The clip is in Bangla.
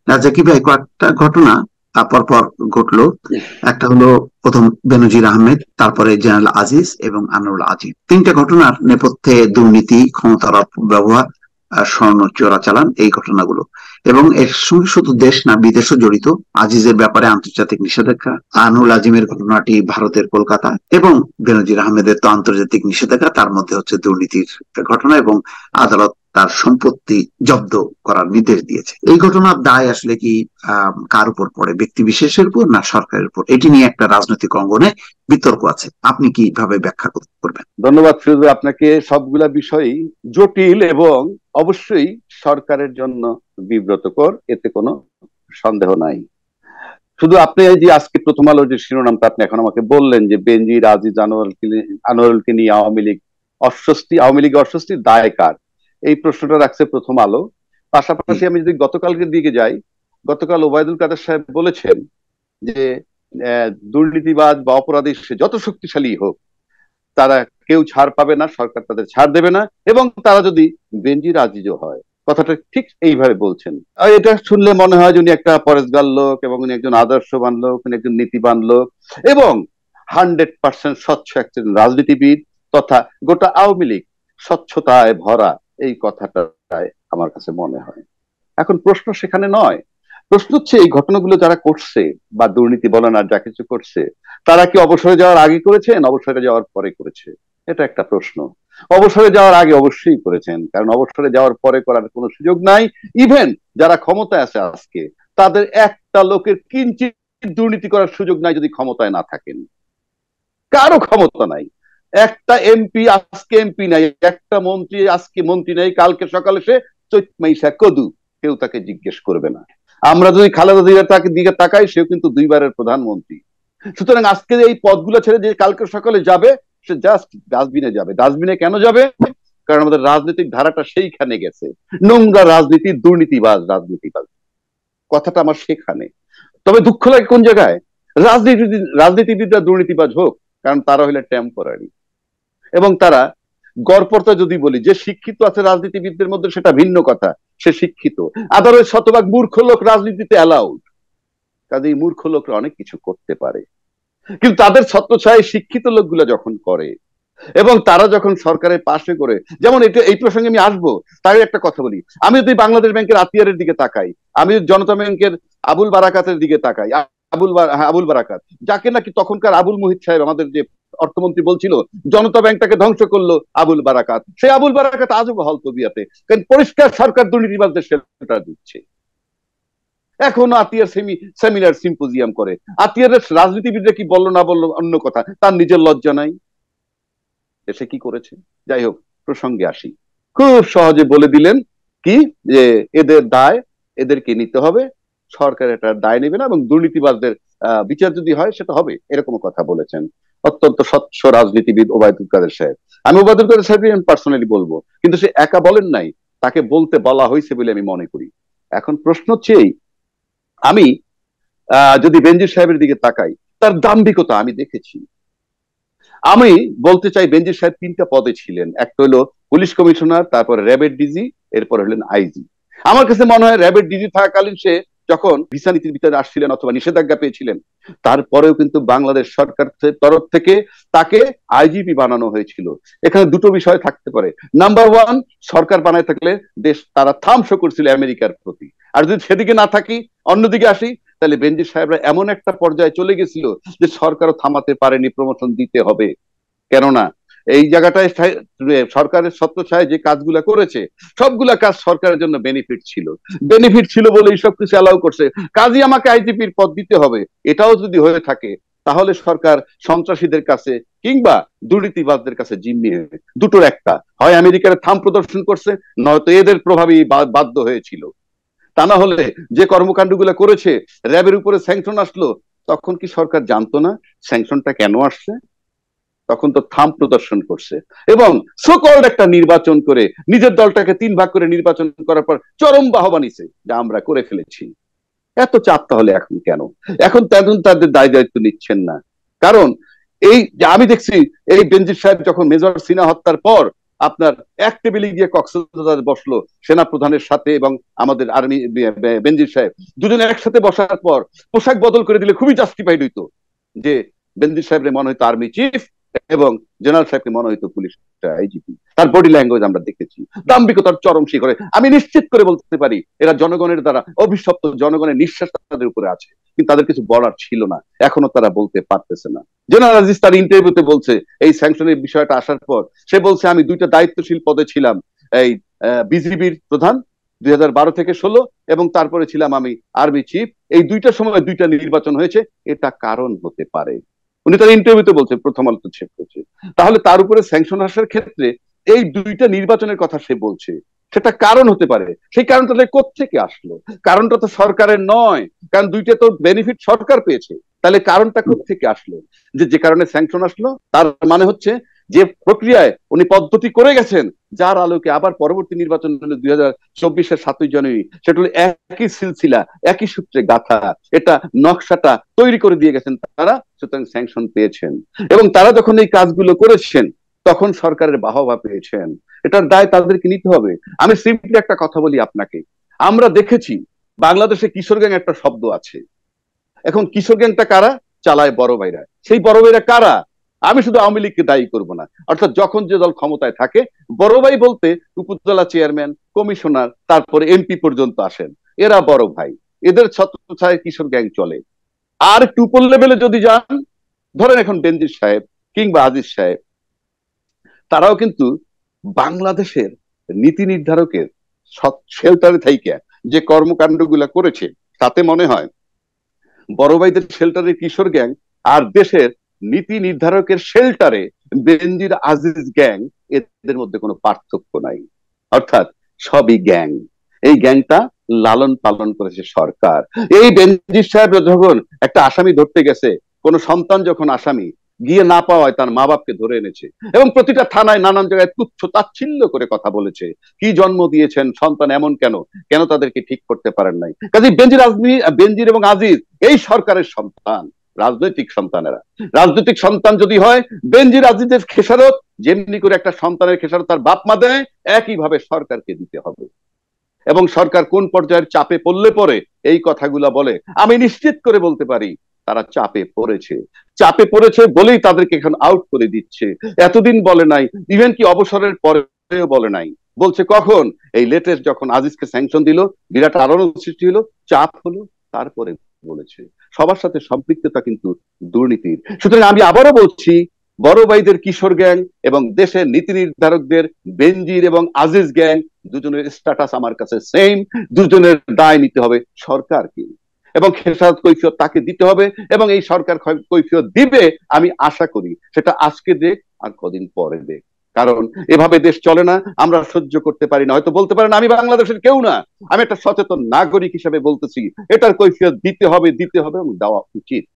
জাকির ভাই, কয়েকটা ঘটনা পরপর ঘটলো। একটা হলো প্রথম বেনজির আহমেদ, তারপরে জেনারেল আজিজ এবং আনোয়ারুল আজিম। তিনটা ঘটনার নেপথ্যে দুর্নীতি, ক্ষমতার অপব্যবহার আর স্বর্ণ চোরাচালান, এই ঘটনাগুলো। এবং এর সঙ্গে শুধু দেশ না, বিদেশও জড়িত। আজিজের ব্যাপারে আন্তর্জাতিক নিষেধাজ্ঞা, আনুল আজিমের ঘটনাটি ভারতের কলকাতা, এবং বেনজির আহমেদের তো আন্তর্জাতিক নিষেধাজ্ঞা, তার মধ্যে হচ্ছে দুর্নীতির ঘটনা, এবং আদালত তার সম্পত্তি জব্দ করার নির্দেশ দিয়েছে। এই ঘটনার দায় আসলে কি কার উপর পড়ে, ব্যক্তি বিশেষের উপর না সরকারের উপর? এটি নিয়ে একটা রাজনৈতিক অঙ্গনে বিতর্ক আছে। আপনি কিভাবে ব্যাখ্যা করবেন? ধন্যবাদ ফিরোজ, আপনাকে। সবগুলা বিষয়ই জটিল এবং অবশ্যই সরকারের জন্য বিব্রতকর, এতে কোনো সন্দেহ নাই। শুধু আপনি এই যে আজকে প্রথম আলোর যে শিরোনামটা আপনি এখন আমাকে বললেন যে বেনজির আজিজ আনোয়ারুলকে নিয়ে আওয়ামী লীগ অস্বস্তি দায় কার, এই প্রশ্নটা রাখছে প্রথম আলো। পাশাপাশি আমি যদি গতকালকের দিকে যাই, গতকাল ওবায়দুল কাদের সাহেব বলেছেন যে দুর্নীতিবাজ বা অপরাধী সে যত শক্তিশালী হোক, তারা কেউ ছাড় পাবে না, সরকার তাদের ছাড় দেবে না, এবং তারা যদি বেনজির আজিজও হয়। কথাটা ঠিক এইভাবে বলছেন। আর এটা শুনলে মনে হয় যে উনি একটা পরেশগার লোক, এবং উনি একজন আদর্শবান লোক, উনি একজন নীতিবান লোক, এবং 100% স্বচ্ছ একজন রাজনীতিবিদ, তথা গোটা আওয়ামী লীগ স্বচ্ছতায় ভরা, এই কথাটাই আমার কাছে মনে হয়। এখন প্রশ্ন সেখানে নয়। প্রশ্ন হচ্ছে এই ঘটনাগুলো যারা করছে, বা দুর্নীতি বলেন আর যা কিছু করছে, তারা কি অবসরে যাওয়ার আগে করেছেন, অবসরে যাওয়ার পরে করেছে? এটা একটা প্রশ্ন। অবসরে যাওয়ার আগে অবশ্যই করেছেন, কারণ অবসরে যাওয়ার পরে করার কোনো সুযোগ নাই। ইভেন যারা ক্ষমতায় আছে আজকে, তাদের একটা লোকের কিঞ্চিত দুর্নীতি করার সুযোগ নাই যদি ক্ষমতায় না থাকেন। কারো ক্ষমতা নাই। একটা এমপি আজকে এমপি নাই, একটা মন্ত্রী আজকে মন্ত্রী নাই, কালকে সকালে সে চৈত মাইশা কদু, কেউ তাকে জিজ্ঞেস করবে না। আমরা যদি খালেদা জিয়ার তাকে দিকে তাকাই, সেও কিন্তু দুইবারের প্রধানমন্ত্রী। সুতরাং আজকে এই পদগুলো ছেড়ে যে কালকে সকালে যাবে, সে জাস্ট ডাস্টবিনে যাবে। ডাস্টবিনে কেন যাবে? কারণ আমাদের রাজনৈতিক ধারাটা সেইখানে গেছে। নোংরা রাজনীতি, দুর্নীতিবাজ রাজনীতিবাজ, কথাটা আমার সেখানে। তবে দুঃখ লাগে কোন জায়গায়, রাজনীতিবিদরা দুর্নীতিবাজ হোক, কারণ তারা হলে টেম্পোরারি, এবং তারা গড়পড়তা যদি বলি যে শিক্ষিত আছে রাজনীতিবিদদের মধ্যে, সেটা ভিন্ন কথা, সে শিক্ষিত। আদারওয়াইজ শতভাগ মূর্খ লোক রাজনীতিতে অ্যালাউড। কাজে এই মূর্খ লোকরা অনেক কিছু করতে পারে, কিন্তু তাদের ছত্রছায়ায় শিক্ষিত লোকগুলো যখন করে, এবং তারা যখন সরকারের পাশে করে, যেমন এটা, এই প্রসঙ্গে আমি আসবো, তাই একটা কথা বলি। আমি যদি বাংলাদেশ ব্যাংকের আতিয়ারের দিকে তাকাই, আমি জনতা ব্যাংকের আবুল বারাকাতের দিকে তাকাই, আবুল বারাকাত, যাকে নাকি তখনকার আবুল মুহিত সাহেব, আমাদের যে অর্থমন্ত্রী, বলছিল জনতা ব্যাংকটাকে ধ্বংস করলো আবুল বারাকাত, সেই আবুল বারাকাত আজও বহাল তবিয়াতে, কারণ পরিষ্কার সরকার দুর্নীতিবাজদের শেল্টার দিচ্ছে। এখনো আতিয়ার সেমিনার সিম্পোজিয়াম করে। আতিয়ারের রাজনীতিবিদরা কি বললো না বললো অন্য কথা, তার নিজের লজ্জা নাই এসে কি করেছে? যাই হোক, প্রসঙ্গে আসি। খুব সহজে বলে দিলেন কি, যে এদের দায় এদেরকে নিতে হবে, সরকার এটার দায় নেবে না, এবং দুর্নীতিবাজদের বিচার যদি হয় সেটা হবে, এরকম কথা বলেছেন অত্যন্ত স্বচ্ছ রাজনীতিবিদ ওবায়দুল কাদের সাহেব। আমি ওবায়দুল কাদের সাহেব পার্সোনালি বলবো, কিন্তু সে একা বলেন নাই, তাকে বলতে বলা হয়েছে বলে আমি মনে করি। এখন প্রশ্ন হচ্ছে এই, আমি যদি বেনজির সাহেবের দিকে তাকাই, তার দাম্ভিকতা আমি দেখেছি। আমি বলতে চাই, বেনজির সাহেব তিনটা পদে ছিলেন। একটা হলো পুলিশ কমিশনার, তারপরে র্যাবের ডিজি, এরপর হলেন আইজি। আমার কাছে মনে হয় র্যাবের ডিজি থাকাকালীন সে যখন ভিসা নীতির ভিতরে আসছিলেন অথবা নিষেধাজ্ঞা পেয়েছিলেন, তারপরেও কিন্তু বাংলাদেশ সরকার তরফ থেকে তাকে আইজিপি বানানো হয়েছিল। এখানে দুটো বিষয় থাকতে পারে। নাম্বার ওয়ান, সরকার বানায় থাকলে দেশ তারা থাম শো করছিল আমেরিকার প্রতি। আর যদি সেদিকে না থাকি, অন্যদিকে আসি, তাহলে বেনজির সাহেবরা এমন একটা পর্যায়ে চলে গেছিল যে সরকারও থামাতে পারেনি, প্রমোশন দিতে হবে। কেননা এই জায়গাটায় সরকারের ছত্রছায়ায় যে কাজগুলা করেছে, সবগুলা কাজ সরকারের জন্য বেনিফিট ছিল। বেনিফিট ছিল বলেই সবকিছু অ্যালাউ করছে। কাজই আমাকে আইজিপির পদ দিতে হবে, এটাও যদি হয়ে থাকে, তাহলে সরকার সন্ত্রাসীদের কাছে কিংবা দুর্নীতিবাজদের কাছে জিম্মি হবে। দুটোর একটা, হয় আমেরিকার থাম প্রদর্শন করছে, নয়তো এদের প্রভাবেই বাধ্য হয়েছিল। তা না হলে যে কর্মকাণ্ডগুলো করেছে, র্যাবের উপরে স্যাংশন আসলো, তখন কি সরকার জানতো না স্যাংশনটা কেন আসছে? তখন তো থাম প্রদর্শন করছে, এবং সোকল্ড একটা নির্বাচন করে নিজের দলটাকে তিন ভাগ করে নির্বাচন করার পর চরম বাহবা নিছে যে আমরা করে ফেলেছি। এত চাপ তাহলে এখন কেন? এখন তেমন তাদের দায় দায়িত্ব নিচ্ছেন না। কারণ এই যে আমি দেখছি, এই বেনজির সাহেব যখন মেজর সিনহা হত্যার পর আপনার এক টেবিলে গিয়ে কক্সবাজার বসলো সেনা প্রধানের সাথে এবং আমাদের আর্মি বেনজির সাহেব দুজনে একসাথে বসার পর পোশাক বদল করে দিলে খুবই জাস্টিফাইড হইতো, যে বেনজির সাহেবের মনে হইতো আর্মি চিফ এবং জেনারেল সাহেবকে মনে হইতো পুলিশ আইজিপি। তার বডি ল্যাঙ্গুয়েজ আমরা দেখেছি, দাম্ভিকতার চরম শিখরে। আমি নিশ্চিত করে বলতে পারি এরা জনগণের দ্বারা অভিশপ্ত, জনগণের নিঃশ্বাস তাদের উপরে আছে, কিন্তু তাদের কিছু বলার ছিল না, এখনো তারা বলতে পারতেছে না। জেনারেল আজিজ তার ইন্টারভিউতে বলছে এই স্যাংশনের বিষয়টা আসার পর, সে বলছে আমি দুইটা দায়িত্বশীল পদে ছিলাম, এই বিজিবির প্রধান 2012 থেকে 16 এবং তারপরে ছিলাম আমি আর্মি চিফ, এই দুইটা সময় দুইটা নির্বাচন হয়েছে, এটা কারণ হতে পারে। উনি তার ইন্টারভিউতে বলছে, প্রথম আলোতে ছেপ করছে। তাহলে তার উপরে স্যাংশন আসার ক্ষেত্রে এই দুইটা নির্বাচনের কথা সে বলছে, সেটা কারণ হতে পারে। সেই কারণটা কোত্থেকে আসলো? কারণটা তো সরকারের নয়, কারণ দুইটা তো বেনিফিট সরকার পেয়েছে। তাহলে কারণটা কোত্থেকে আসলো? যে কারণে স্যাংশন আসলো, তার মানে হচ্ছে যে প্রক্রিয়ায় উনি পদ্ধতি করে গেছেন, যার আলোকে আবার পরবর্তী নির্বাচন হলো 2024-এর 7ই জানুয়ারি, সেটা হলো একই সিলসিলা, একই সূত্রে গাথা, এটা নকশাটা তৈরি করে দিয়ে গেছেন তারা, সুতরাং স্যাংশন পেয়েছেন। এবং তারা যখন এই কাজগুলো করেছেন তখন সরকারের বাহবা পেয়েছেন, এটার দায় তাদেরকে নিতে হবে। আমি সিম্পলি একটা কথা বলি আপনাকে, আমরা দেখেছি বাংলাদেশে কিশোর গ্যাং একটা শব্দ আছে। এখন কিশোর গ্যাংটা কারা চালায়? বড় ভাইরা। সেই বড় ভাইরা কারা? আমি শুধু আওয়ামী লীগকে দায়ী করব না, অর্থাৎ যখন যে দল ক্ষমতায় থাকে, বড় ভাই বলতে উপজেলা চেয়ারম্যান, কমিশনার, তারপরে এমপি পর্যন্ত আসেন, এরা বড় ভাই। এদের ছত্রছায়ায় কিশোর গ্যাং চলে। আর একটু উপর লেভেলে যদি যান, ধরেন এখন বেনজির সাহেব কিংবা আজিজ সাহেব, তারাও কিন্তু বাংলাদেশের নীতি নির্ধারকের শেল্টারে থাইকে যে কর্মকাণ্ড গুলা করেছে, তাতে মনে হয় বড় ভাইদের শেল্টারে কিশোর গ্যাং আর দেশের নীতি নির্ধারকের শেল্টারে বেনজির আজিজ গ্যাং, এদের মধ্যে কোনো পার্থক্য নাই। অর্থাৎ সবই গ্যাং। এই গ্যাংটা লালন পালন করেছে সরকার। এই বেনজির সাহেব যখন একটা আসামি ধরতে গেছে, কোন সন্তান যখন আসামি গিয়ে না পাওয়ায় তার মা বাপকে ধরে এনেছে এবং প্রতিটা থানায় নানান জায়গায় তুচ্ছ তাচ্ছিল্য করে কথা বলেছে, কি জন্ম দিয়েছেন, সন্তান এমন কেন, কেন তাদেরকে ঠিক করতে পারেন নাই। কাজে বেনজির এবং আজিজ এই সরকারের সন্তান, রাজনৈতিক সন্তানেরা। রাজনৈতিক সন্তান যদি হয়, বেনজির আজিজের খেসারত যেমনি করে একটা সন্তানের খেসারত তার বাপ মা দেয়, একইভাবে সরকারকে দিতে হবে। এবং সরকার কোন পর্যায়ের চাপে পড়লে পরে এই কথাগুলা বলে, আমি নিশ্চিত করে বলতে পারি তারা চাপে পড়েছে। চাপে পড়েছে বলেই তাদেরকে এখন আউট করে দিচ্ছে। এতদিন বলে নাই, ইভেন কি অবসরের পরেও বলে নাই। বলছে কখন? এই লেটেস্ট যখন আজিজকে স্যাংশন দিল, বিরাট আলোড়ন সৃষ্টি হলো, চাপ হলো, তারপরে বলেছে। সবার সাথে সম্পৃক্ততা কিন্তু দুর্নীতির। সুতরাং আমি আবারও বলছি, বড় ভাইদের কিশোর গ্যাং এবং দেশের নীতি নির্ধারকদের বেনজির এবং আজিজ গ্যাং, দুজনের স্ট্যাটাস আমার কাছে সেম। দুজনের দায় নিতে হবে সরকারকে এবং খেসারত কৈফিয়ত তাকে দিতে হবে, এবং এই সরকার কৈফিয়ত দিবে আমি আশা করি। সেটা আজকে দেখ আর কদিন পরে দেখ, কারণ এভাবে দেশ চলে না, আমরা সহ্য করতে পারি না। হয়তো বলতে পারেন আমি বাংলাদেশের কেউ না, আমি একটা সচেতন নাগরিক হিসেবে বলতেছি, এটার কৈফিয়ত দিতে হবে এবং দেওয়া উচিত।